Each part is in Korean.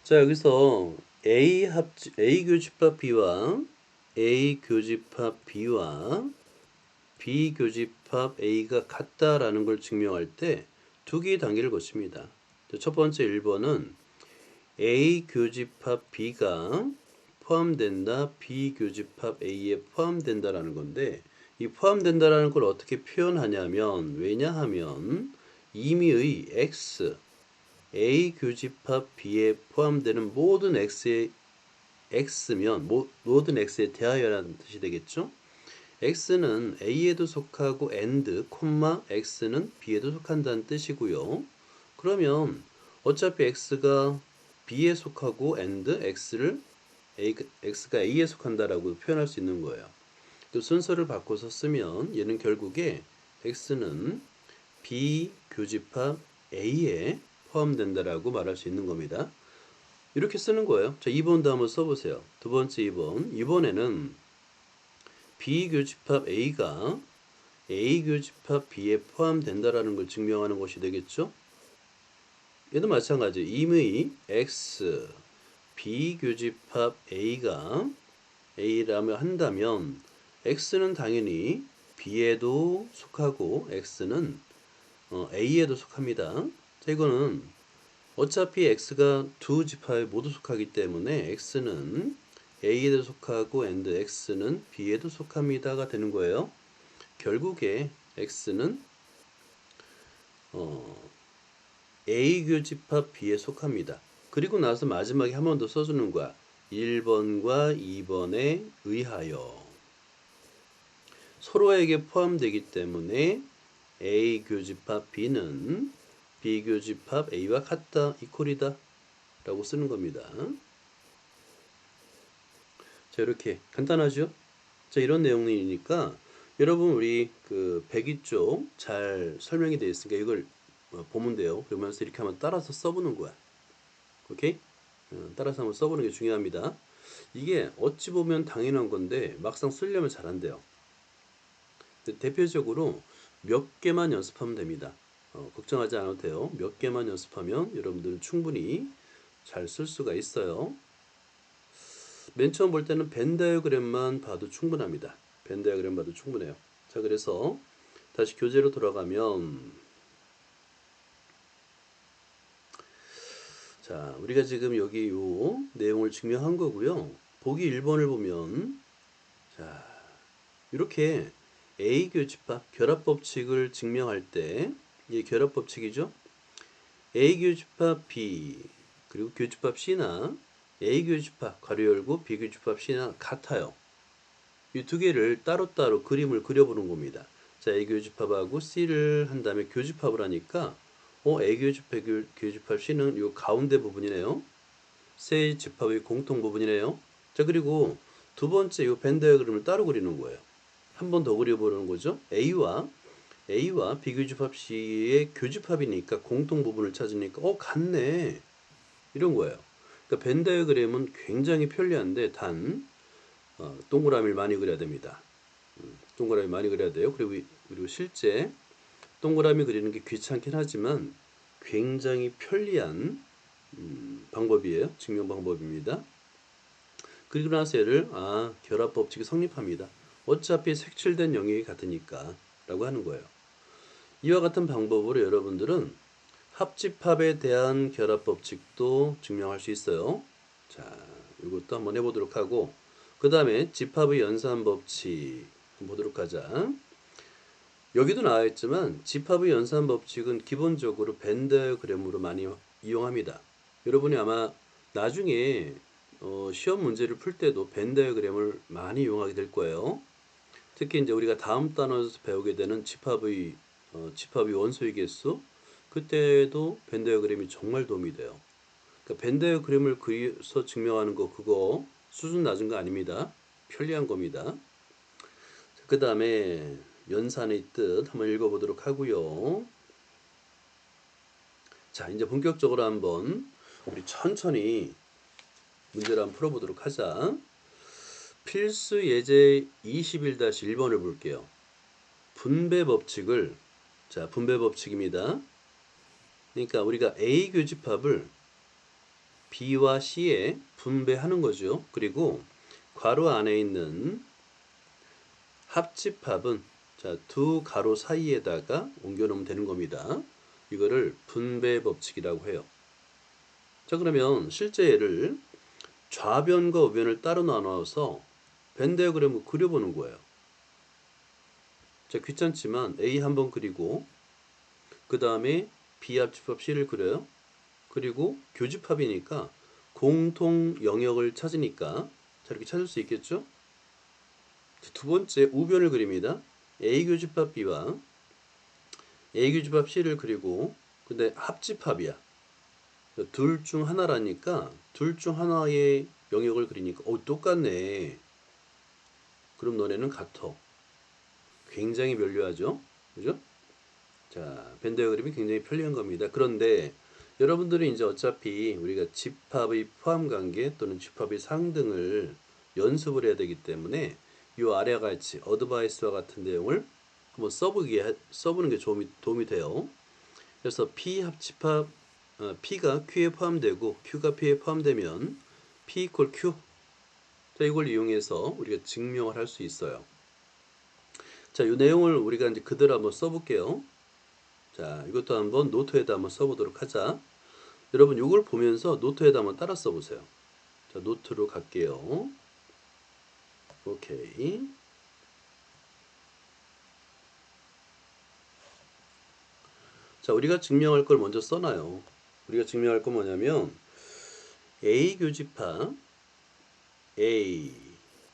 자, 여기서 A 교집합 B와 A 교집합 B와 B 교집합 A가 같다라는 걸 증명할 때 두 개의 단계를 거칩니다. 첫 번째 1번은 A 교집합 B가 포함된다, B 교집합 A에 포함된다라는 건데, 이 포함된다라는 걸 어떻게 표현하냐면, 왜냐하면 임의의 X, A 교집합 B에 포함되는 모든 X면 모든 X에 대하여라는 뜻이 되겠죠. X는 A에도 속하고 and, X는 B에도 속한다는 뜻이고요. 그러면 어차피 X가 B에 속하고 and X가 A에 속한다라고 표현할 수 있는 거예요. 또 순서를 바꿔서 쓰면 얘는 결국에 X는 B 교집합 A에 포함된다라고 말할 수 있는 겁니다. 이렇게 쓰는 거예요. 자, 2번도 한번 써보세요. 두 번째 2번. 이번에는 B 교집합 A가 A 교집합 B에 포함된다라는 걸 증명하는 것이 되겠죠? 얘도 마찬가지. 임의 X, B 교집합 A가 A라며 한다면 X는 당연히 B에도 속하고 X는 A에도 속합니다. 자, 이거는 어차피 X가 두 집합에 모두 속하기 때문에 X는 A에도 속하고 and X는 B에도 속합니다가 되는 거예요. 결국에 X는 A 교집합 B에 속합니다. 그리고 나서 마지막에 한 번 더 써주는 거야. 1번과 2번에 의하여 서로에게 포함되기 때문에 A 교집합 B는 B 교집합 A와 같다, 이퀄이다 라고 쓰는 겁니다. 자, 이렇게 간단하죠? 자, 이런 내용이니까 여러분 우리 그 102쪽 잘 설명이 되어 있으니까 이걸 보면 돼요. 그러면서 이렇게 한번 따라서 써보는 거야. 오케이? 따라서 한번 써보는 게 중요합니다. 이게 어찌 보면 당연한 건데 막상 쓰려면 잘 안 돼요. 대표적으로 몇 개만 연습하면 됩니다. 걱정하지 않아도 돼요. 몇 개만 연습하면 여러분들은 충분히 잘 쓸 수가 있어요. 맨 처음 볼 때는 벤 다이어그램만 봐도 충분합니다. 벤 다이어그램 봐도 충분해요. 자, 그래서 다시 교재로 돌아가면, 자, 우리가 지금 여기 요 내용을 증명한 거고요. 보기 1번을 보면, 자, 이렇게 A 교집합 결합 법칙을 증명할 때, 이게 결합 법칙이죠. A 교집합 B 그리고 교집합 C나 A 교집합 가로 열고 B 교집합 C나 같아요. 이 두 개를 따로따로 그림을 그려보는 겁니다. 자, A 교집합하고 C를 한 다음에 교집합을 하니까 A 교집합 C는 이 가운데 부분이네요. 세 집합의 공통 부분이네요. 자, 그리고 두 번째 이 벤 다이어그램을 따로 그리는 거예요. 한 번 더 그려보는 거죠. A와 비교집합 C의 교집합이니까 공통 부분을 찾으니까 같네 이런 거예요. 그러니까 벤 다이어그램은 굉장히 편리한데 단 동그라미를 많이 그려야 됩니다. 동그라미 많이 그려야 돼요. 그리고 실제 동그라미 그리는 게 귀찮긴 하지만 굉장히 편리한 방법이에요. 증명 방법입니다. 그리고 나서 얘를 결합 법칙이 성립합니다. 어차피 색칠된 영역이 같으니까 라고 하는 거예요. 이와 같은 방법으로 여러분들은 합집합에 대한 결합 법칙도 증명할 수 있어요. 자, 이것도 한번 해보도록 하고 그 다음에 집합의 연산 법칙 보도록 하자. 여기도 나와 있지만 집합의 연산 법칙은 기본적으로 벤 다이어그램으로 많이 이용합니다. 여러분이 아마 나중에 시험 문제를 풀 때도 벤 다이어그램을 많이 이용하게 될 거예요. 특히 이제 우리가 다음 단원에서 배우게 되는 집합의 원소의 개수, 그때도 벤 다이어그램이 정말 도움이 돼요. 그러니까 벤 다이어그램을 그려서 증명하는 거 그거 수준 낮은 거 아닙니다. 편리한 겁니다. 그 다음에 연산의 뜻 한번 읽어보도록 하고요. 자, 이제 본격적으로 한번 우리 천천히 문제를 한번 풀어보도록 하자. 필수 예제 21-1번을 볼게요. 분배 법칙을, 분배 법칙입니다. 그러니까 우리가 A 교집합을 B와 C에 분배하는 거죠. 그리고 괄호 안에 있는 합집합은 자, 두 가로 사이에다가 옮겨 놓으면 되는 겁니다. 이거를 분배 법칙이라고 해요. 자, 그러면 실제 예를 좌변과 우변을 따로 나눠서 벤 다이어그램을 그려보는 거예요. 자, 귀찮지만 A 한번 그리고 그 다음에 B 합집합 C를 그려요. 그리고 교집합이니까 공통 영역을 찾으니까 자, 이렇게 찾을 수 있겠죠? 두 번째 우변을 그립니다. A 교집합 B와 A 교집합 C를 그리고 근데 합집합이야. 둘 중 하나라니까 둘 중 하나의 영역을 그리니까 똑같네. 그럼 너네는 같어. 굉장히 면류하죠. 그죠? 자, 벤 다이어그램이 굉장히 편리한 겁니다. 그런데 여러분들은 이제 어차피 우리가 집합의 포함 관계 또는 집합의 상등을 연습을 해야 되기 때문에 이 아래와 같이 어드바이스와 같은 내용을 한번 써보는 게 도움이 돼요. 그래서 P 합집합 P가 Q에 포함되고 Q가 P에 포함되면 P equal Q. 자, 이걸 이용해서 우리가 증명을 할 수 있어요. 자, 이 내용을 우리가 이제 그대로 한번 써볼게요. 자, 이것도 한번 노트에다 한번 써보도록 하자. 여러분, 이걸 보면서 노트에다 한번 따라 써보세요. 자, 노트로 갈게요. 오케이. 자, 우리가 증명할 걸 먼저 써놔요. 우리가 증명할 건 뭐냐면 A 교집합 A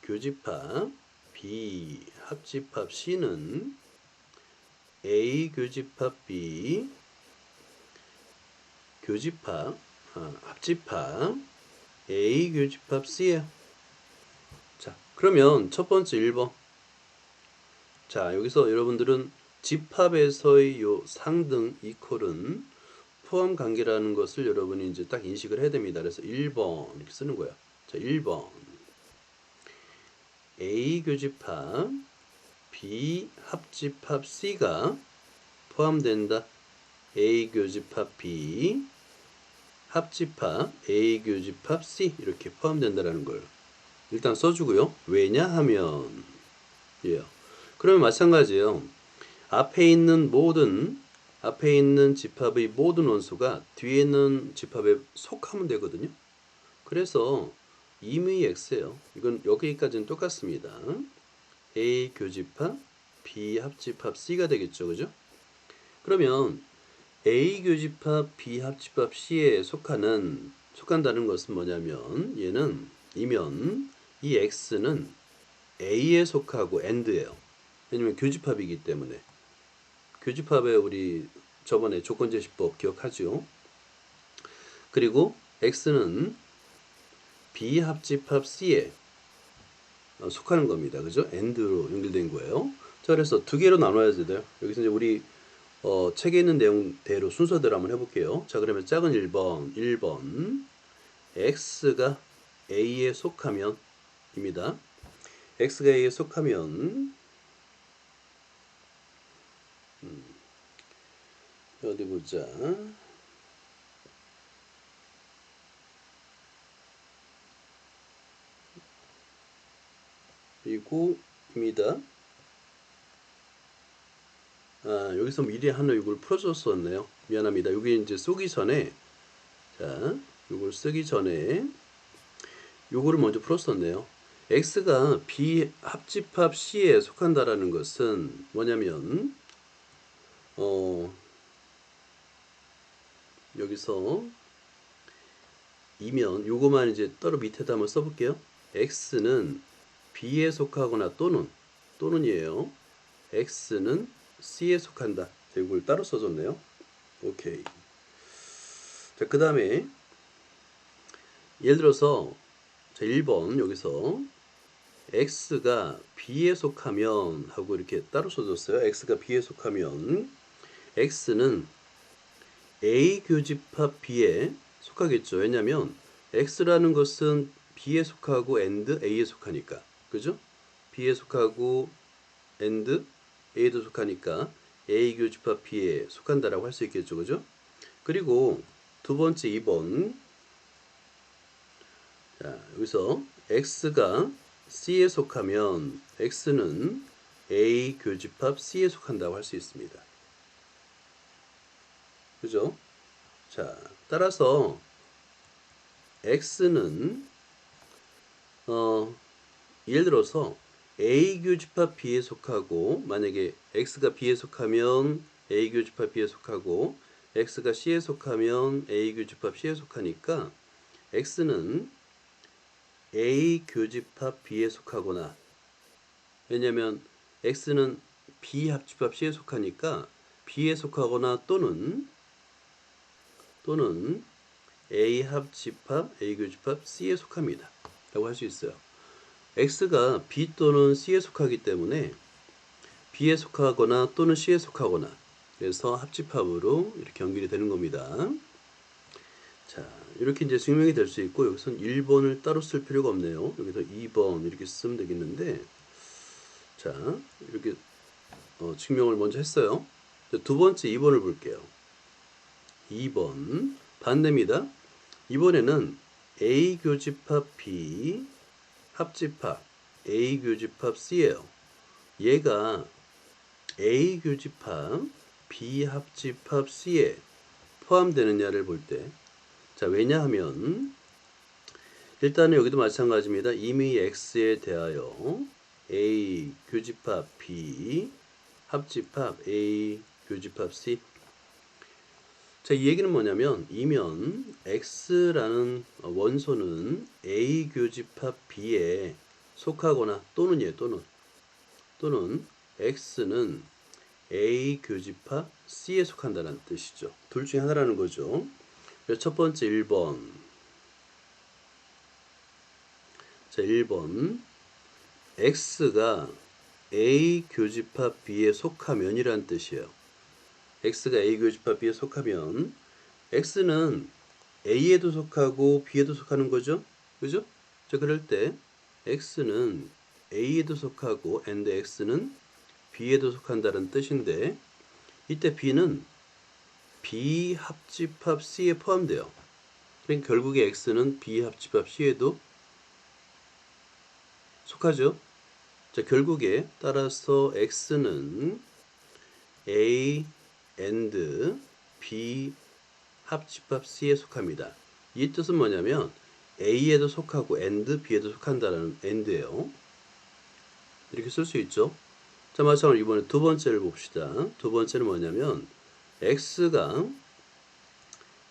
교집합 B 합집합 C는 A 교집합 B 교집합 합집합 A 교집합 C예요. 자, 그러면 첫 번째 1번. 자, 여기서 여러분들은 집합에서의 요 상등 이퀄은 포함 관계라는 것을 여러분이 이제 딱 인식을 해야 됩니다. 그래서 1번 이렇게 쓰는 거예요. 자, 1번. A 교집합 B 합집합 C가 포함된다. A 교집합 B 합집합 A 교집합 C 이렇게 포함된다라는 걸 일단 써주고요. 왜냐하면 예. 그러면 마찬가지예요. 앞에 있는 집합의 모든 원소가 뒤에 있는 집합에 속하면 되거든요. 그래서 임의 X예요. 이건 여기까지는 똑같습니다. A 교집합 B 합집합 C가 되겠죠. 그죠? 그러면 A 교집합 B 합집합 C에 속한다는 것은 뭐냐면 얘는 이면 이 X는 A에 속하고 AND예요. 왜냐면 교집합이기 때문에. 교집합에 우리 저번에 조건제시법 기억하죠? 그리고 X는 B 합집합 C에 속하는 겁니다. 그죠? AND로 연결된 거예요. 자, 그래서 두 개로 나눠야 돼요. 여기서 이제 우리 책에 있는 내용대로 순서대로 한번 해볼게요. 자, 그러면 작은 1번 X가 A에 속하면 입니다. X가 A에 속하면 어디 보자. 그리고입니다. 여기서 미리 하나 이걸 풀어줬었네요. 미안합니다. 여기 이제 쏘기 전에 자, 이걸 쓰기 전에 요거를 먼저 풀었었네요. X가 B 합집합 C에 속한다라는 것은 뭐냐면 여기서 이면 요거만 이제 따로 밑에다 한번 써볼게요. X는 B에 속하거나 또는이에요. X는 C에 속한다. 자, 이걸 따로 써줬네요. 오케이. 자, 그 다음에 예를 들어서 자, 1번 여기서 X가 B에 속하면 하고 이렇게 따로 써줬어요. X가 B에 속하면 X는 A 교집합 B에 속하겠죠. 왜냐면 X라는 것은 B에 속하고 AND A에 속하니까. 그죠? B에 속하고 AND A에도 속하니까 A 교집합 B에 속한다라고 할 수 있겠죠. 그죠? 그리고 두 번째 2번 자, 여기서 x가 c에 속하면 x는 a 교집합 c에 속한다고 할 수 있습니다. 그죠? 자, 따라서 x는 예를 들어서 A 교집합 B에 속하고, 만약에 X가 B에 속하면 A 교집합 B에 속하고 X가 C에 속하면 A 교집합 C에 속하니까 X는 A 교집합 B에 속하거나, 왜냐면 X는 B 합집합 C에 속하니까 B에 속하거나 또는 A 합집합 A 교집합 C에 속합니다 라고 할 수 있어요. X가 B 또는 C에 속하기 때문에 B에 속하거나 또는 C에 속하거나, 그래서 합집합으로 이렇게 연결이 되는 겁니다. 자, 이렇게 이제 증명이 될 수 있고, 여기선 1번을 따로 쓸 필요가 없네요. 여기서 2번 이렇게 쓰면 되겠는데, 자, 이렇게 증명을 먼저 했어요. 두 번째 2번을 볼게요. 2번 반대입니다. 이번에는 A 교집합 B 합집합 A 교집합 C예요. 얘가 A 교집합 B 합집합 C에 포함되느냐를 볼 때, 자, 왜냐하면 일단은 여기도 마찬가지입니다. 이미 X에 대하여 A 교집합 B 합집합 A 교집합 C. 자, 이 얘기는 뭐냐면, 이면 X라는 원소는 A 교집합 B에 속하거나 또는 또는 X는 A 교집합 C에 속한다는 뜻이죠. 둘 중에 하나라는 거죠. 첫 번째 1번. 자, 1번. X가 A 교집합 B에 속하면이란 뜻이에요. X가 A 교집합 B에 속하면 X는 A에도 속하고 B에도 속하는 거죠. 그죠? 자, 그럴 때 X는 A에도 속하고 and X는 B에도 속한다는 뜻인데, 이때 B는 B 합집합 C에 포함돼요. 그러니까 결국에 X는 B 합집합 C에도 속하죠. 자, 결국에 따라서 X는 A and B 합집합 C에 속합니다. 이 뜻은 뭐냐면 A에도 속하고 and B에도 속한다는 and예요. 이렇게 쓸 수 있죠. 자, 마찬가지로 이번에 두 번째를 봅시다. 두 번째는 뭐냐면 X가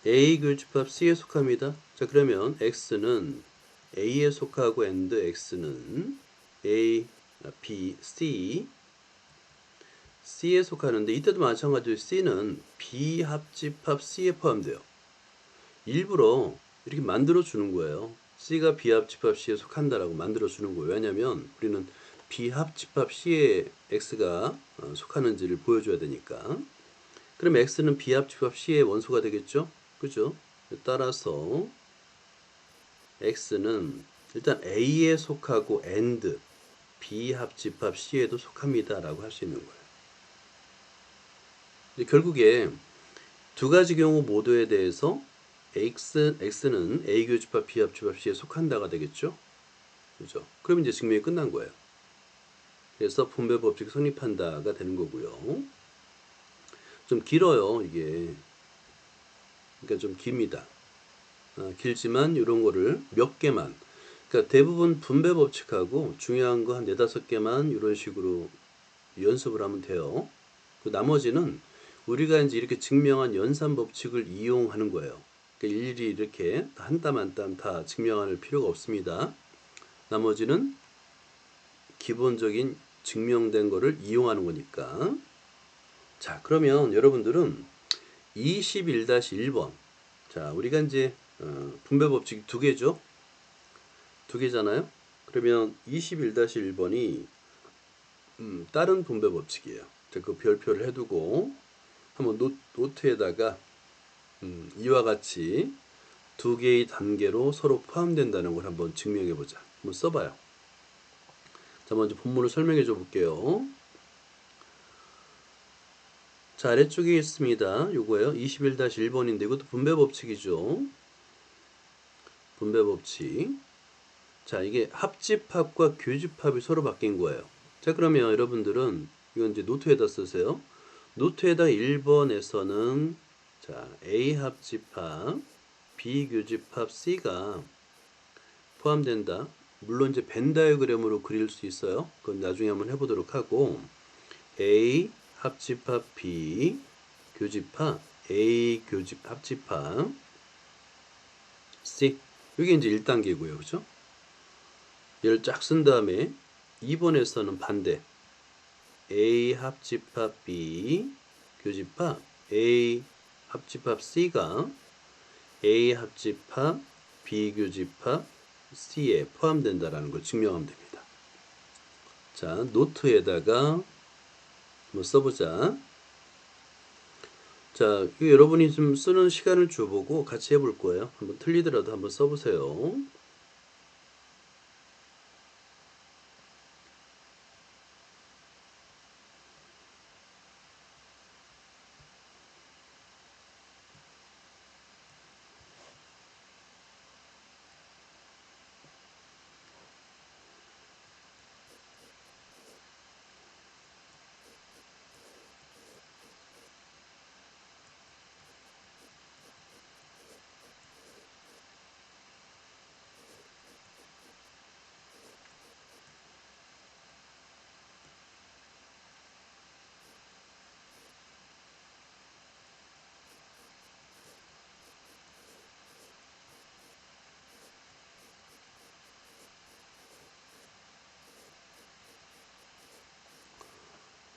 A 교집합 C에 속합니다. 자, 그러면 X는 A에 속하고 and X는 A, B, C에 속하는데, 이때도 마찬가지로 C는 B 합집합 C에 포함돼요. 일부러 이렇게 만들어 주는 거예요. C가 B 합집합 C에 속한다라고 만들어 주는 거예요. 왜냐면 우리는 B 합집합 C에 X가 속하는지를 보여줘야 되니까. 그럼 X는 B 합집합 C의 원소가 되겠죠? 그죠? 따라서 X는 일단 A에 속하고 and B 합집합 C에도 속합니다 라고 할 수 있는 거예요. 결국에 두 가지 경우 모두에 대해서 X는 A 교집합 B 합집합 C에 속한다가 되겠죠? 그죠? 그럼 이제 증명이 끝난 거예요. 그래서 분배 법칙 성립한다가 되는 거고요. 좀 길어요, 이게. 그러니까 좀 깁니다. 길지만 이런 거를 몇 개만, 그러니까 대부분 분배 법칙하고 중요한 거 한 4-5개만 이런 식으로 연습을 하면 돼요. 그 나머지는 우리가 이제 이렇게 증명한 연산 법칙을 이용하는 거예요. 그러니까 일일이 이렇게 한 땀 한 땀 다 증명할 필요가 없습니다. 나머지는 기본적인 증명된 거를 이용하는 거니까. 자, 그러면 여러분들은 21-1번. 자, 우리가 이제 분배 법칙이 두 개죠. 두 개잖아요. 그러면 21-1번이 다른 분배 법칙이에요. 자, 그 별표를 해두고 한번 노트에다가 이와 같이 두 개의 단계로 서로 포함된다는 걸 한번 증명해 보자. 한번 써봐요. 자, 먼저 본문을 설명해 줘 볼게요. 자, 아래쪽에 있습니다. 요거예요. 21-1번인데 이것도 분배 법칙이죠. 분배 법칙. 자, 이게 합집합과 교집합이 서로 바뀐 거예요. 자, 그러면 여러분들은 이건 이제 노트에다 쓰세요. 노트에다 1번에서는 자, A 합집합, B 교집합 C가 포함된다. 물론 이제 벤 다이어그램으로 그릴 수 있어요. 그건 나중에 한번 해보도록 하고, A 합집합 B 교집합 A 교집 합집합 C, 이게 이제 1단계고요. 그죠? 얘를 쫙 쓴 다음에 2번에서는 반대 A 합집합 B 교집합 A 합집합 C가 A 합집합 B 교집합 C에 포함된다라는 걸 증명하면 됩니다. 자, 노트에다가 한번 써보자. 자, 여러분이 좀 쓰는 시간을 줘보고 같이 해볼 거예요. 한번 틀리더라도 한번 써보세요.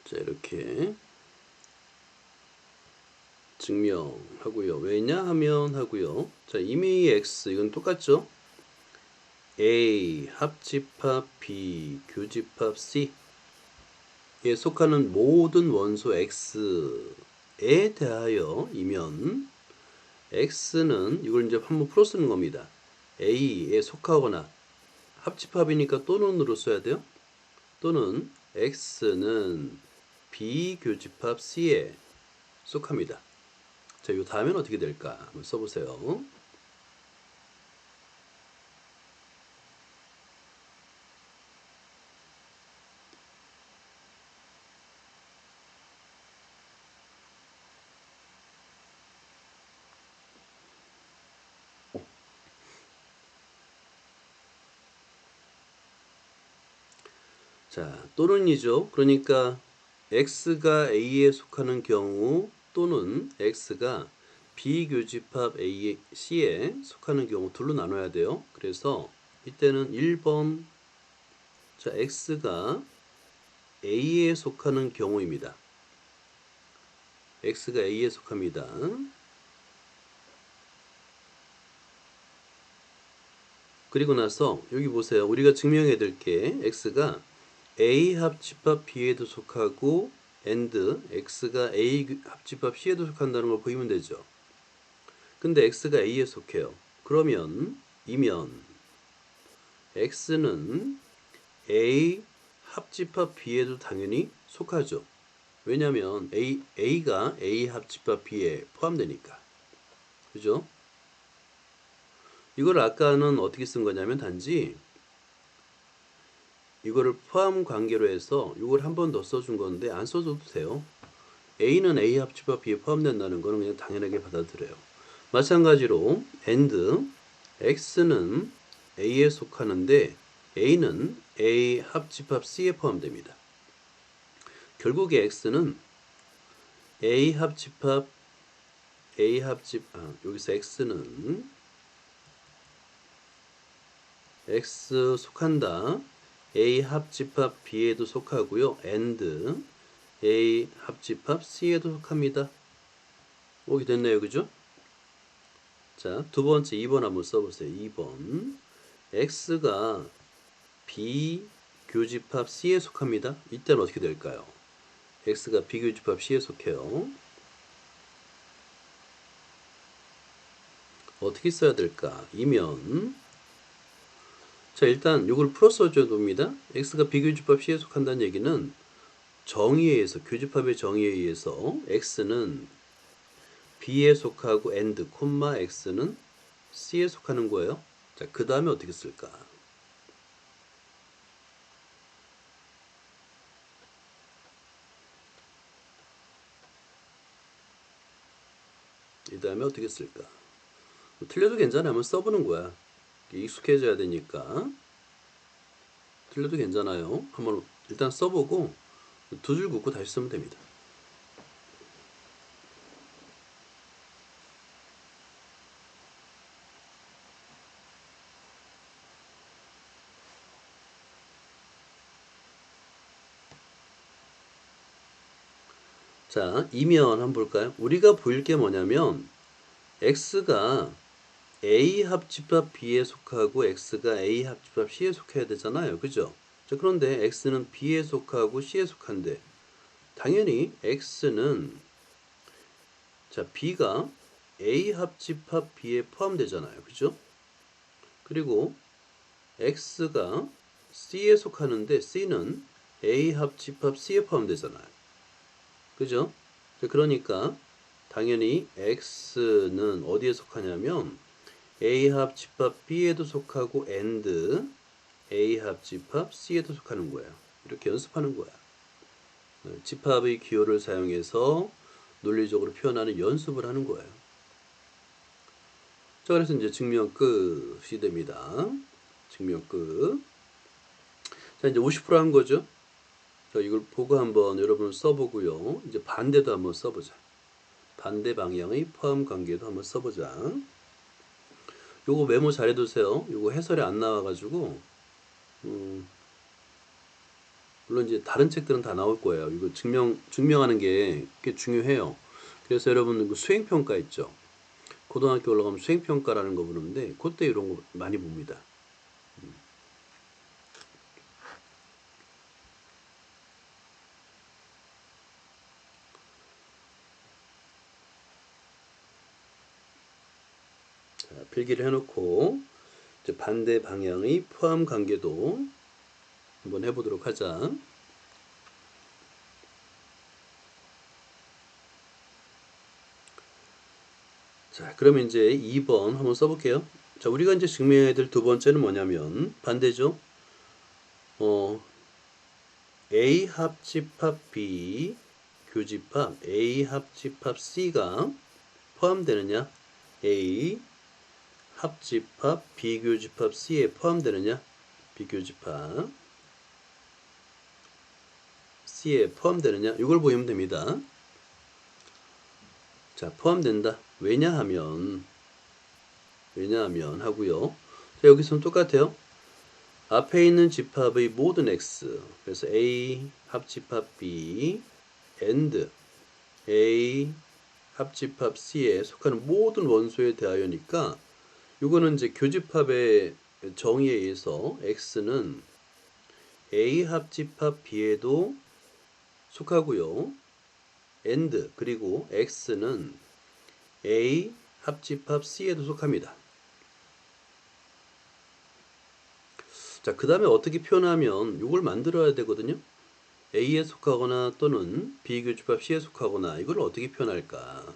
자, 이렇게 증명하고요. 왜냐하면 하고요. 자, 이미 x 이건 똑같죠? A 합집합 B 교집합 C에 속하는 모든 원소 x에 대하여 이면 x는 이걸 이제 한번 풀어 쓰는 겁니다. A에 속하거나 합집합이니까 또는으로 써야 돼요. 또는 x는 B 교집합 C에 속합니다. 자, 이 다음엔 어떻게 될까? 한번 써보세요. 자, 또는이죠. 그러니까 x가 a에 속하는 경우 또는 x가 B 교집합 A, C에 속하는 경우 둘로 나눠야 돼요. 그래서 이때는 1번 자, x가 A에 속하는 경우입니다. x가 A에 속합니다. 그리고 나서 여기 보세요. 우리가 증명해야 될 게 x가 A 합집합 B에도 속하고 and x가 A 합집합 C에도 속한다는 걸 보이면 되죠. 근데 x가 A에 속해요. 그러면 이면 x는 A 합집합 B에도 당연히 속하죠. 왜냐하면 A가 A 합집합 B에 포함되니까. 그죠? 이걸 아까는 어떻게 쓴 거냐면 단지 이거를 포함 관계로 해서 이걸 한 번 더 써준 건데 안 써줘도 돼요. A는 A 합집합 B에 포함된다는 거는 그냥 당연하게 받아들여요. 마찬가지로 and X는 A에 속하는데 A는 A 합집합 C에 포함됩니다. 결국에 X는 여기서 X는 X 속한다. A 합집합 B에도 속하고요. and A 합집합 C에도 속합니다. 오게 됐네요. 그죠? 자, 두 번째 2번 한번 써보세요. 2번 X가 B 교집합 C에 속합니다. 이때는 어떻게 될까요? X가 B 교집합 C에 속해요. 어떻게 써야 될까? 이면 자, 일단 이걸 풀어 써줘야 됩니다. X가 B 교집합 C에 속한다는 얘기는 정의에 의해서 교집합의 정의에 의해서 X는 B에 속하고 and, X는 C에 속하는 거예요. 자, 그 다음에 어떻게 쓸까? 다음에 어떻게 쓸까? 틀려도 괜찮아. 한번 써보는 거야. 익숙해져야 되니까. 틀려도 괜찮아요. 한번 일단 써보고 두 줄 긋고 다시 쓰면 됩니다. 자, 이면 한번 볼까요? 우리가 보일 게 뭐냐면 x가 a 합집합 b에 속하고 x가 a 합집합 c에 속해야 되잖아요. 그죠? 자, 그런데 x는 b에 속하고 c에 속한데 당연히 x는 자, b가 a 합집합 b에 포함되잖아요. 그죠? 그리고 x가 c에 속하는데 c는 a 합집합 c에 포함되잖아요. 그죠? 자, 그러니까 당연히 x는 어디에 속하냐면 a 합집합 b에도 속하고 and a 합집합 c에도 속하는 거예요. 이렇게 연습하는 거야. 집합의 기호를 사용해서 논리적으로 표현하는 연습을 하는 거예요. 자, 그래서 이제 증명 끝이 됩니다. 증명 끝. 자, 이제 50%한 거죠. 자, 이걸 보고 한번 여러분 써보고요. 이제 반대도 한번 써보자. 반대 방향의 포함 관계도 한번 써보자. 요거 메모 잘 해두세요. 요거 해설이 안 나와가지고, 물론 이제 다른 책들은 다 나올 거예요. 이거 증명하는 게 꽤 중요해요. 그래서 여러분 그 수행평가 있죠. 고등학교 올라가면 수행평가라는 거 보는데, 그때 이런 거 많이 봅니다. 자, 필기를 해놓고, 이제 반대 방향의 포함 관계도 한번 해보도록 하자. 자, 그러면 이제 2번 한번 써볼게요. 자, 우리가 이제 증명해야 될 두 번째는 뭐냐면 반대죠. A 합집합 B 교집합 A 합집합 C가 포함되느냐? A 합집합 B 교집합 C에 포함되느냐? B 교집합 C에 포함되느냐? 이걸 보이면 됩니다. 자, 포함된다. 왜냐하면 하고요. 자, 여기서는 똑같아요. 앞에 있는 집합의 모든 x, 그래서 A 합집합 B and A 합집합 C에 속하는 모든 원소에 대하여니까 이거는 이제 교집합의 정의에 의해서 x는 A 합집합 B에도 속하고요. and 그리고 x는 A 합집합 C에도 속합니다. 자, 그 다음에 어떻게 표현하면 이걸 만들어야 되거든요. A에 속하거나 또는 B 교집합 C에 속하거나 이걸 어떻게 표현할까?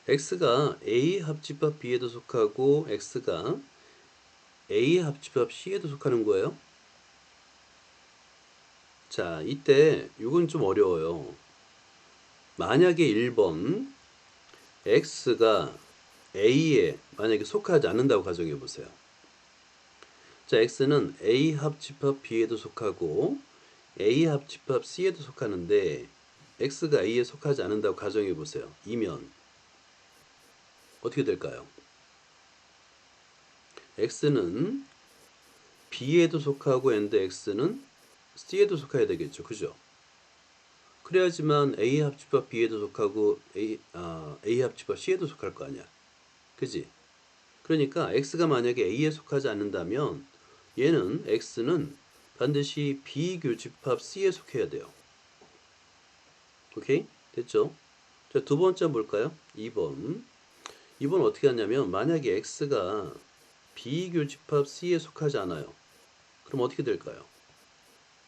X가 A 합집합 B에도 속하고 X가 A 합집합 C에도 속하는 거예요. 자, 이때 이건 좀 어려워요. 만약에 1번 X가 A에 만약에 속하지 않는다고 가정해 보세요. 자, X는 A 합집합 B에도 속하고 A 합집합 C에도 속하는데 X가 A에 속하지 않는다고 가정해 보세요. 이면 어떻게 될까요? X는 B에도 속하고 and X는 C에도 속해야 되겠죠. 그죠? 그래야지만 A 합집합 B에도 속하고 A 합집합 C에도 속할 거 아니야. 그지? 그러니까 X가 만약에 A에 속하지 않는다면 얘는 X는 반드시 B 교집합 C에 속해야 돼요. 오케이? 됐죠? 자, 두 번째 볼까요? 2번. 2번 어떻게 하냐면 만약에 X가 B 교집합 C에 속하지 않아요. 그럼 어떻게 될까요?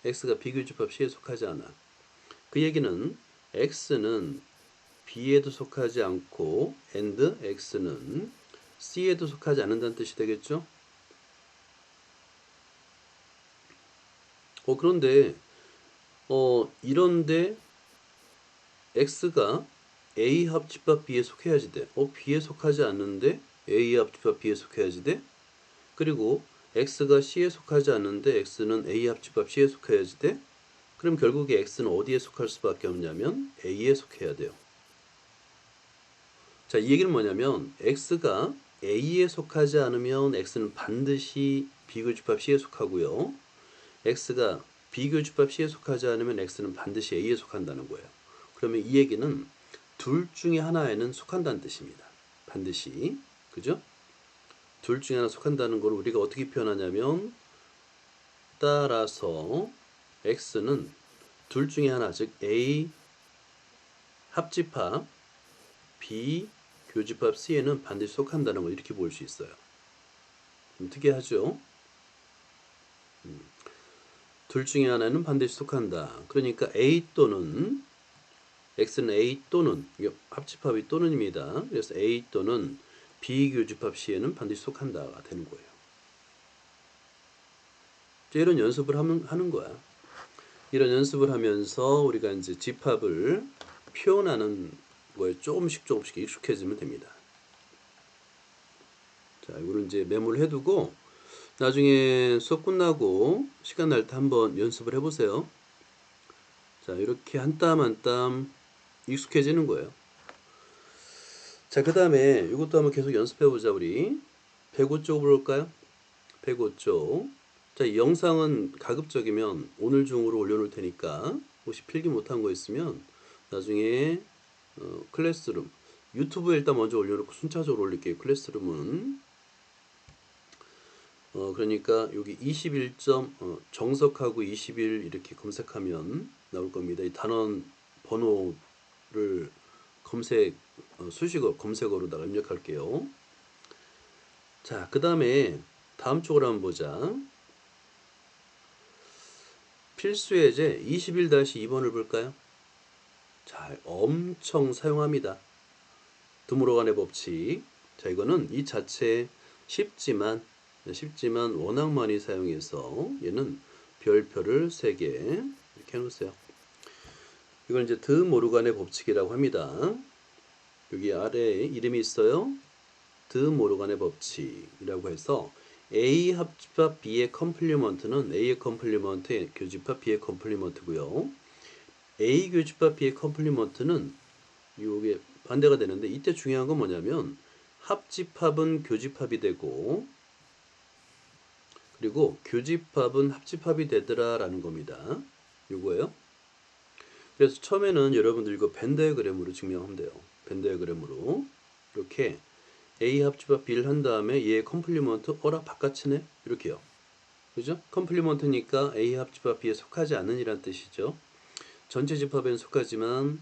X가 B 교집합 C에 속하지 않아. 그 얘기는 X는 B에도 속하지 않고 and X는 C에도 속하지 않는다는 뜻이 되겠죠? 그런데 이런데 X가 A 합집합 B에 속해야지 돼. B에 속하지 않는데 A 합집합 B에 속해야지 돼. 그리고 X가 C에 속하지 않는데 X는 A 합집합 C에 속해야지 돼. 그럼 결국에 X는 어디에 속할 수밖에 없냐면 A에 속해야 돼요. 자, 이 얘기는 뭐냐면 X가 A에 속하지 않으면 X는 반드시 B교집합 C에 속하고요. X가 B교집합 C에 속하지 않으면 X는 반드시 A에 속한다는 거예요. 그러면 이 얘기는 둘 중에 하나에는 속한다는 뜻입니다. 반드시. 그죠? 둘 중에 하나 속한다는 걸 우리가 어떻게 표현하냐면 따라서 X는 둘 중에 하나, 즉 A 합집합 B 교집합 C에는 반드시 속한다는 걸 이렇게 볼 수 있어요. 특이하죠? 둘 중에 하나는 반드시 속한다. 그러니까 A 또는 X는 A 또는 합집합이 또는입니다. 그래서 A 또는 B 교집합 C에는 반드시 속한다가 되는 거예요. 이런 연습을 하는 거야. 이런 연습을 하면서 우리가 이제 집합을 표현하는 거에 조금씩 익숙해지면 됩니다. 자, 이거를 이제 메모를 해두고 나중에 수업 끝나고 시간 날 때 한번 연습을 해보세요. 자, 이렇게 한 땀 한 땀 익숙해지는 거예요. 자, 그 다음에 이것도 한번 계속 연습해보자. 우리 105쪽으로 볼까요? 105쪽. 자, 이 영상은 가급적이면 오늘 중으로 올려놓을 테니까 혹시 필기 못한 거 있으면 나중에 클래스룸 유튜브에 일단 먼저 올려놓고 순차적으로 올릴게요. 클래스룸은 그러니까 여기 21점 정석하고 21 이렇게 검색하면 나올 겁니다. 이 단원 번호를 수식어 검색어로다가 입력할게요. 자, 그 다음에 다음 쪽으로 한번 보자. 필수 예제 21-2번을 볼까요? 자, 엄청 사용합니다. 드물어간의 법칙. 자, 이거는 이 자체 쉽지만 워낙 많이 사용해서 얘는 별표를 3개 이렇게 해놓으세요. 이걸 이제 드모르간의 법칙이라고 합니다. 여기 아래에 이름이 있어요. 드모르간의 법칙이라고 해서 A 합집합 B의 컴플리먼트는 A의 컴플리먼트의 교집합 B의 컴플리먼트고요. A 교집합 B의 컴플리먼트는 이게 반대가 되는데 이때 중요한 건 뭐냐면 합집합은 교집합이 되고 그리고 교집합은 합집합이 되더라 라는 겁니다. 요거예요. 그래서 처음에는 여러분들 이거 벤 다이어그램으로 증명하면 돼요. 벤 다이어그램으로 이렇게 A 합집합 B를 한 다음에 얘의 컴플리먼트 어라 바깥이네 이렇게요. 그죠? 컴플리먼트니까 A 합집합 B에 속하지 않는 이란 뜻이죠. 전체 집합에는 속하지만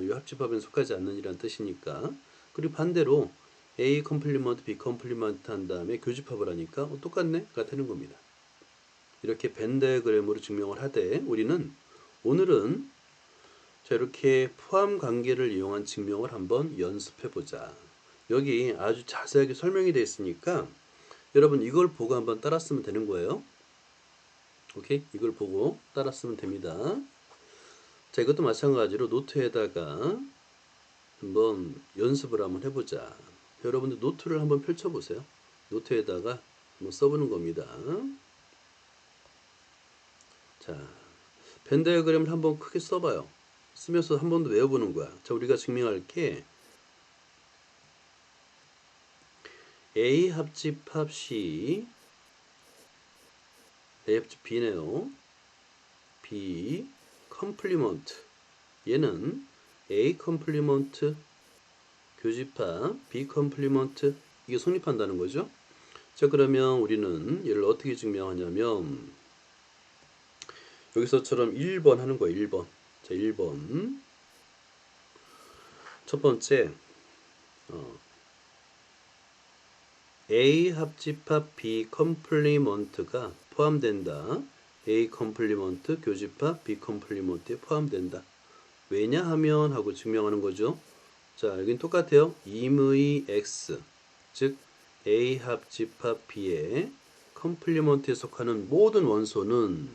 이 합집합에는 속하지 않는 이란 뜻이니까. 그리고 반대로 A 컴플리먼트 B 컴플리먼트 한 다음에 교집합을 하니까 똑같네가 되는 겁니다. 이렇게 벤 다이어그램으로 증명을 하되 우리는 오늘은 자, 이렇게 포함 관계를 이용한 증명을 한번 연습해 보자. 여기 아주 자세하게 설명이 되어 있으니까 여러분 이걸 보고 한번 따라 쓰면 되는 거예요. 오케이? 이걸 보고 따라 쓰면 됩니다. 자, 이것도 마찬가지로 노트에다가 한번 연습을 한번 해보자. 여러분들 노트를 한번 펼쳐보세요. 노트에다가 한번 써보는 겁니다. 자, 벤 다이어그램을 한번 크게 써봐요. 쓰면서 한 번 더 외워보는 거야. 자, 우리가 증명할 게 A 합집합 C A 합집 B네요. B 컴플리먼트 얘는 A 컴플리먼트 교집합 B 컴플리먼트 이게 성립한다는 거죠. 자, 그러면 우리는 얘를 어떻게 증명하냐면 여기서처럼 1번 하는 거예요. 1번. 자, 1번 첫 번째 A 합집합 B 컴플리먼트가 포함된다. A 컴플리먼트 교집합 B 컴플리먼트에 포함된다. 왜냐하면 하고 증명하는 거죠. 자, 여긴 똑같아요. 임의 x, 즉 A 합집합 B의 컴플리먼트에 속하는 모든 원소는,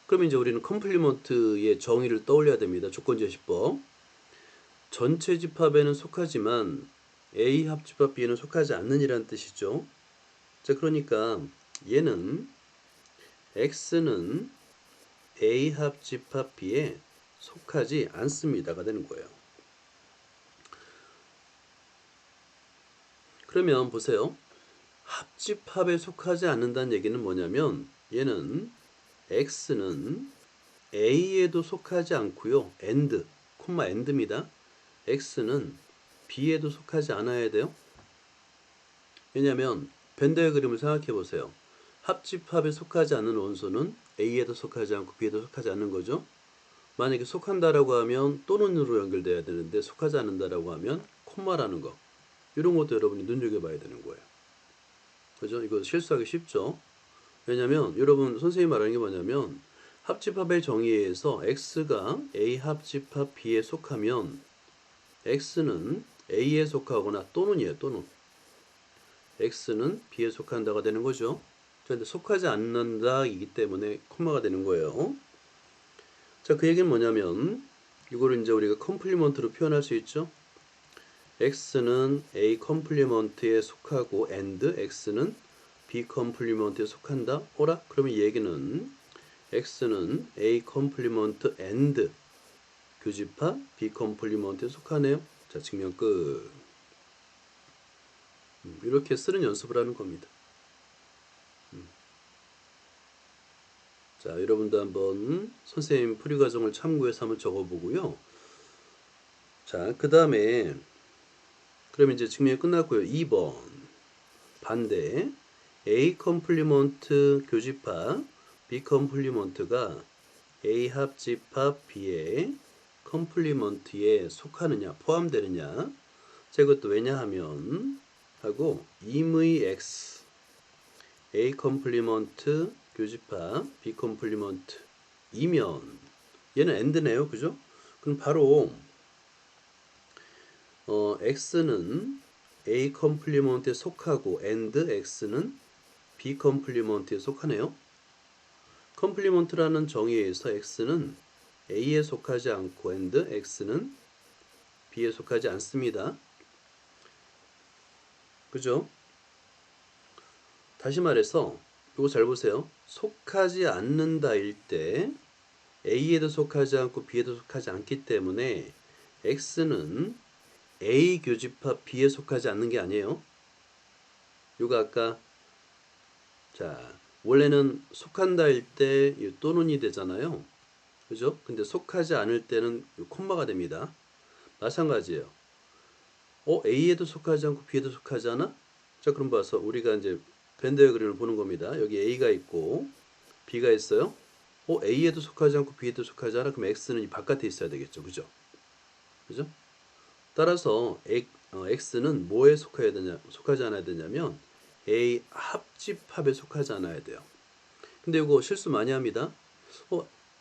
그럼 이제 우리는 컴플리먼트의 정의를 떠올려야 됩니다. 조건제시법. 전체 집합에는 속하지만 A 합집합 B에는 속하지 않는이라는 뜻이죠. 자, 그러니까 얘는 X는 A 합집합 B에 속하지 않습니다가 되는 거예요. 그러면 보세요. 합집합에 속하지 않는다는 얘기는 뭐냐면 얘는 X는 A에도 속하지 않고요. AND, 콤마 AND입니다. X는 B에도 속하지 않아야 돼요. 왜냐하면 벤더의 그림을 생각해 보세요. 합집합에 속하지 않는 원소는 A에도 속하지 않고 B에도 속하지 않는 거죠. 만약에 속한다라고 하면 또는으로 연결돼야 되는데 속하지 않는다라고 하면 콤마라는 거. 이런 것도 여러분이 눈여겨봐야 되는 거예요. 그죠? 이거 실수하기 쉽죠? 왜냐면 여러분 선생님이 말하는 게 뭐냐면 합집합의 정의에 의해서 X가 A 합집합 B에 속하면 X는 A에 속하거나 또는이에요. 또는 X는 B에 속한다가 되는 거죠. 그런데 속하지 않는다이기 때문에 콤마가 되는 거예요. 자, 그 얘기는 뭐냐면 이거를 이제 우리가 컴플리먼트로 표현할 수 있죠. X는 A 컴플리먼트에 속하고 and X는 B 컴플리먼트에 속한다. 오라? 그러면 이 얘기는 X는 A 컴플리먼트 and 교집합 B 컴플리먼트에 속하네요. 자, 증명 끝. 이렇게 쓰는 연습을 하는 겁니다. 자, 여러분도 한번 선생님 풀이 과정을 참고해서 한번 적어보고요. 자, 그 다음에 그러면 이제 증명이 끝났고요. 2번 반대 A 컴플리먼트 교집합 B 컴플리먼트가 A 합집합 B의 컴플리먼트에 속하느냐 포함되느냐. 자, 이것도 왜냐하면 하고 임의 X A 컴플리먼트 교집합 B 컴플리먼트 이면 얘는 AND네요. 그죠? 그럼 바로 X는 A 컴플리먼트에 속하고 and X는 B 컴플리먼트에 속하네요. 컴플리먼트라는 정의에 의해서 X는 A에 속하지 않고 and X는 B에 속하지 않습니다. 그죠? 다시 말해서 이거 잘 보세요. 속하지 않는다일 때 A에도 속하지 않고 B에도 속하지 않기 때문에 X는 A 교집합 B에 속하지 않는 게 아니에요. 이거 아까 자 원래는 속한다일 때 또는이 되잖아요. 그죠? 근데 속하지 않을 때는 콤마가 됩니다. 마찬가지예요. A에도 속하지 않고 B에도 속하지 않아? 자, 그럼 봐서 우리가 이제 벤더의 그림을 보는 겁니다. 여기 A가 있고 B가 있어요. A에도 속하지 않고 B에도 속하지 않아? 그럼 X는 이 바깥에 있어야 되겠죠. 그죠? 그죠? 따라서 X는 뭐에 속해야 되냐, 속하지 않아야 되냐면 A 합집합에 속하지 않아야 돼요. 근데 이거 실수 많이 합니다.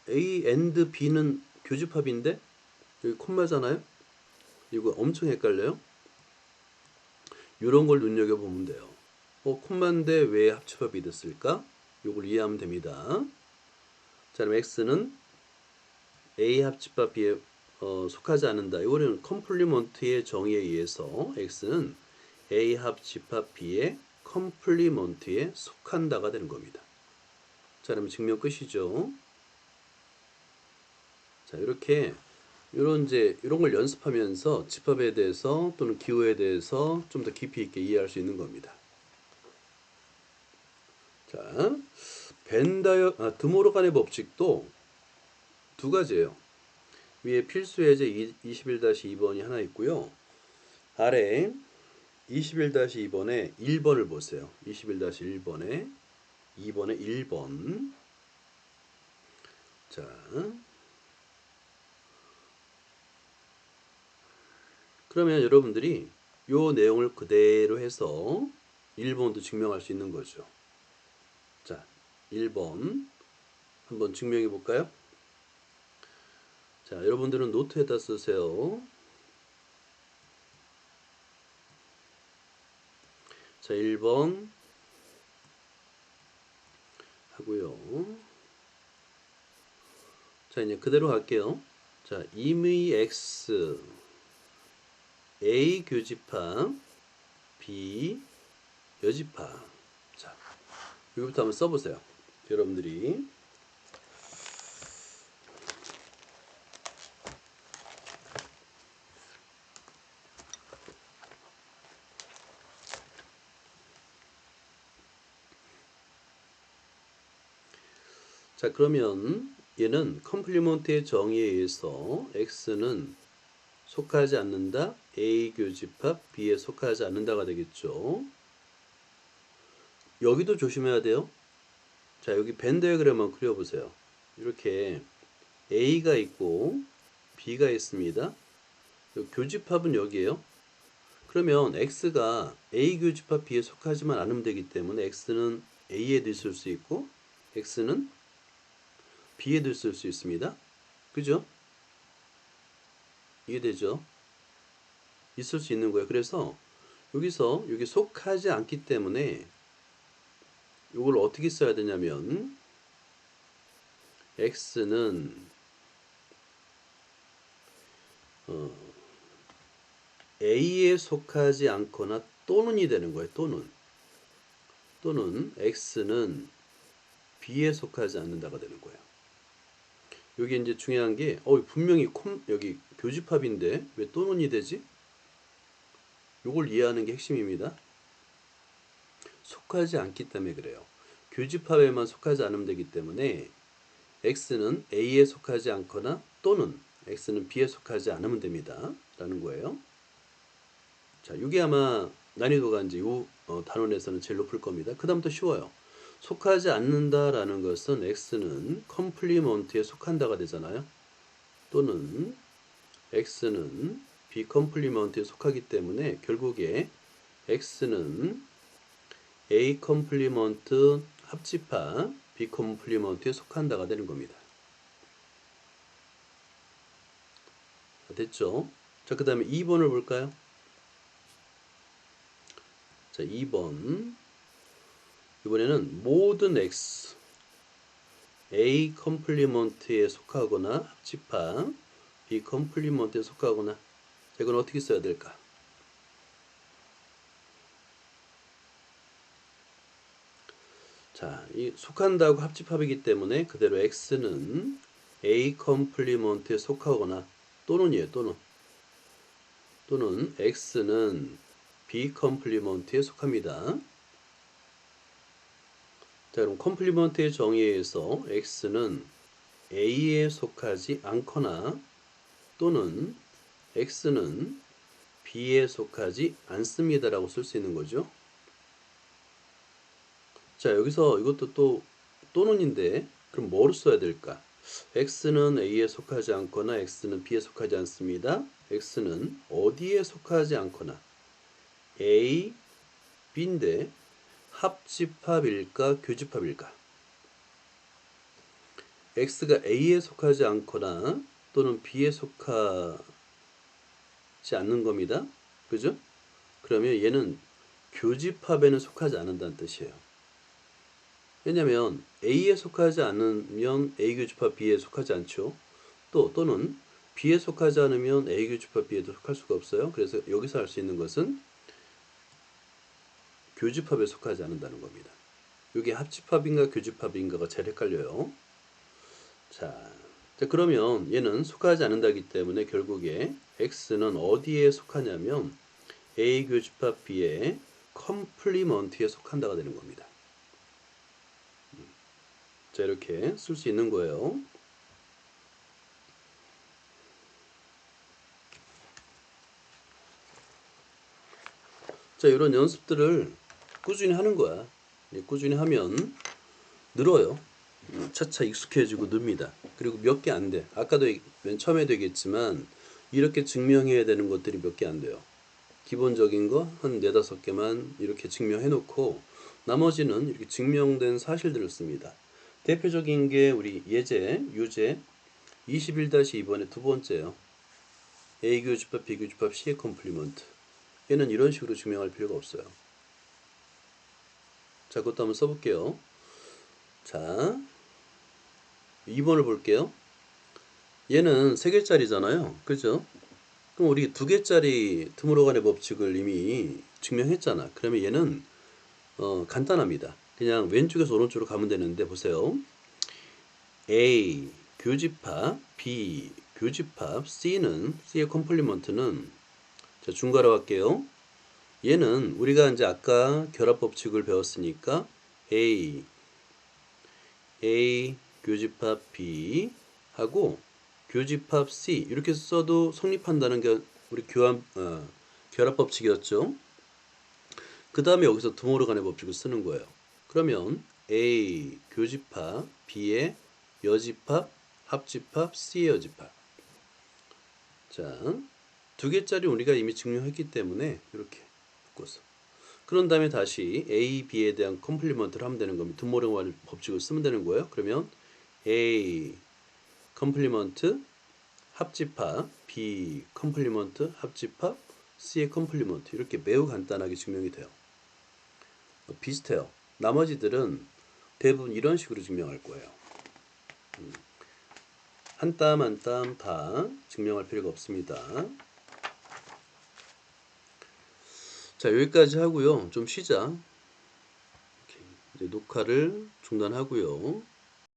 A and B는 교집합인데 여기 콤마잖아요. 이거 엄청 헷갈려요. 이런 걸 눈여겨보면 돼요. 콤마인데 왜 합집합이 됐을까? 이걸 이해하면 됩니다. 자, 그럼 X는 A 합집합 B에 속하지 않는다. 이거는 컴플리먼트의 정의에 의해서 X는 A 합집합 B의 컴플리먼트에 속한다가 되는 겁니다. 자, 그러면 증명 끝이죠. 자, 이렇게 이런 걸 연습하면서 집합에 대해서 또는 기호에 대해서 좀 더 깊이 있게 이해할 수 있는 겁니다. 자, 드모르간의 법칙도 두 가지예요. 위에 필수 예제 21-2번이 하나 있고요. 아래 21-2번에 1번을 보세요. 21-1번에 2번에 1번. 자, 그러면 여러분들이 요 내용을 그대로 해서 1번도 증명할 수 있는 거죠. 자, 1번 한번 증명해 볼까요? 자, 여러분들은 노트에다 쓰세요. 자, 1번 하고요. 자, 이제 그대로 갈게요. 자, 임의 X A 교집합 B 여집합. 자, 여기부터 한번 써보세요. 여러분들이. 자, 그러면 얘는 컴플리먼트의 정의에 의해서 X는 속하지 않는다. A 교집합 B에 속하지 않는다가 되겠죠. 여기도 조심해야 돼요. 자, 여기 벤 다이어그램 한번 그려보세요. 이렇게 A가 있고 B가 있습니다. 교집합은 여기에요. 그러면 X가 A 교집합 B에 속하지만 않으면 되기 때문에 X는 A에도 있을 수 있고 X는 B에도 있을 수 있습니다. 그죠? 이해되죠? 있을 수 있는 거예요. 그래서 여기서 여기 속하지 않기 때문에 이걸 어떻게 써야 되냐면 X는 A에 속하지 않거나 또는이 되는 거예요. 또는 X는 B에 속하지 않는다가 되는 거예요. 여기 이제 중요한 게 분명히 여기 교집합인데 왜 또는이 되지? 요걸 이해하는 게 핵심입니다. 속하지 않기 때문에 그래요. 교집합에만 속하지 않으면 되기 때문에 X는 A에 속하지 않거나 또는 X는 B에 속하지 않으면 됩니다. 라는 거예요. 자, 이게 아마 난이도가 이제 이 단원에서는 제일 높을 겁니다. 그 다음부터 쉬워요. 속하지 않는다라는 것은 X는 컴플리먼트에 속한다가 되잖아요. 또는 X는 비컴플리먼트에 속하기 때문에 결국에 X는 A 컴플리먼트 합집합 비컴플리먼트에 속한다가 되는 겁니다. 됐죠? 자, 그 다음에 2번을 볼까요? 자, 2번. 이번에는 모든 X A 컴플리먼트에 속하거나 합집합 B 컴플리먼트에 속하거나. 자, 이건 어떻게 써야 될까? 자, 이 속한다고 합집합이기 때문에 그대로 X는 A 컴플리먼트에 속하거나 또는이에요. 또는 X는 B 컴플리먼트에 속합니다. 자, 그럼 컴플리먼트의 정의에 의해서 X는 A에 속하지 않거나 또는 X는 B에 속하지 않습니다라고 쓸 수 있는 거죠. 자, 여기서 이것도 또는인데 그럼 뭐를 써야 될까? X는 A에 속하지 않거나 X는 B에 속하지 않습니다. X는 어디에 속하지 않거나 A, B인데 합집합일까 교집합일까? X가 A에 속하지 않거나 또는 B에 속하지 않는 겁니다. 그죠? 그러면 얘는 교집합에는 속하지 않는다는 뜻이에요. 왜냐하면 A에 속하지 않으면 A 교집합 B에 속하지 않죠. 또는 B에 속하지 않으면 A 교집합 B에도 속할 수가 없어요. 그래서 여기서 할 수 있는 것은 교집합에 속하지 않는다는 겁니다. 이게 합집합인가 교집합인가가 제일 헷갈려요. 자, 그러면 얘는 속하지 않는다기 때문에 결국에 X는 어디에 속하냐면 A 교집합 B의 컴플리먼트에 속한다가 되는 겁니다. 자, 이렇게 쓸 수 있는 거예요. 자, 이런 연습들을 꾸준히 하는 거야. 꾸준히 하면 늘어요. 차차 익숙해지고 늡니다. 그리고 몇 개 안 돼. 아까도 맨 처음에도 얘기했지만 이렇게 증명해야 되는 것들이 몇 개 안 돼요. 기본적인 거 한 4~5개만 이렇게 증명해 놓고 나머지는 이렇게 증명된 사실들을 씁니다. 대표적인 게 우리 예제, 유제 21-2번의 두 번째요. A 교집합, B 교집합, C의 컴플리먼트. 얘는 이런 식으로 증명할 필요가 없어요. 자, 그것도 한번 써볼게요. 자, 2번을 볼게요. 얘는 3개짜리잖아요. 그죠? 그럼 우리 2개짜리 드물어간의 법칙을 이미 증명했잖아. 그러면 얘는 간단합니다. 그냥 왼쪽에서 오른쪽으로 가면 되는데 보세요. A 교집합, B 교집합, C의 컴플리먼트는 자, 중괄호 할게요. 얘는 우리가 이제 아까 결합 법칙을 배웠으니까 A 교집합 B 하고 교집합 C 이렇게 써도 성립한다는 게 우리 결합 법칙이었죠. 그 다음에 여기서 드모르간의 법칙을 쓰는 거예요. 그러면 A 교집합 B의 여집합 합집합 C의 여집합. 자, 2개짜리 우리가 이미 증명했기 때문에 이렇게 묶어서 그런 다음에 다시 A, B에 대한 컴플리먼트를 하면 되는 겁니다. 드모르간 법칙을 쓰면 되는 거예요. 그러면 A 컴플리먼트 합집합 B 컴플리먼트 합집합 C의 컴플리먼트 이렇게 매우 간단하게 증명이 돼요. 비슷해요. 나머지들은 대부분 이런 식으로 증명할 거예요. 한 땀 한 땀 다 증명할 필요가 없습니다. 자, 여기까지 하고요. 좀 쉬자. 이제 녹화를 중단하고요.